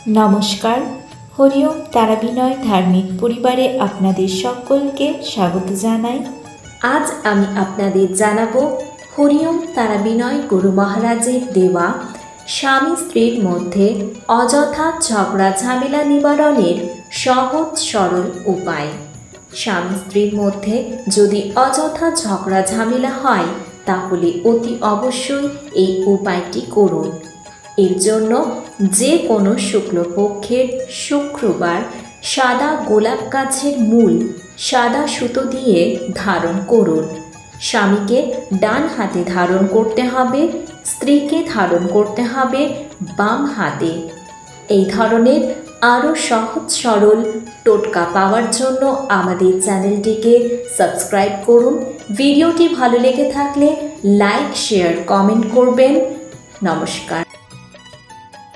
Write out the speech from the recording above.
নমস্কার, হরিওম তারাবিনয় ধার্মিক পরিবারে আপনাদের সকলকে স্বাগত জানাই। আজ আমি আপনাদের জানাবো হরিওম তারাবিনয় গুরু মহারাজের দেওয়া স্বামী স্ত্রীর মধ্যে অযথা ঝগড়া ঝামেলা নিবারণের সহজ সরল উপায়। স্বামী স্ত্রীর মধ্যে যদি অযথা ঝগড়া ঝামেলা হয় তাহলে অতি অবশ্যই এই উপায়টি করুন। এর জন্য যে কোনো শুক্লপক্ষের শুক্রবার সাদা গোলাপ গাছের মূল সাদা সুতো দিয়ে ধারণ করুন। স্বামীকে ডান হাতে ধারণ করতে হবে, স্ত্রীকে ধারণ করতে হবে বাম হাতে। এই ধরনের আরও সহজ সরল টোটকা পাওয়ার জন্য আমাদের চ্যানেলটিকে সাবস্ক্রাইব করুন। ভিডিওটি ভালো লেগে থাকলে লাইক, শেয়ার, কমেন্ট করবেন। নমস্কার।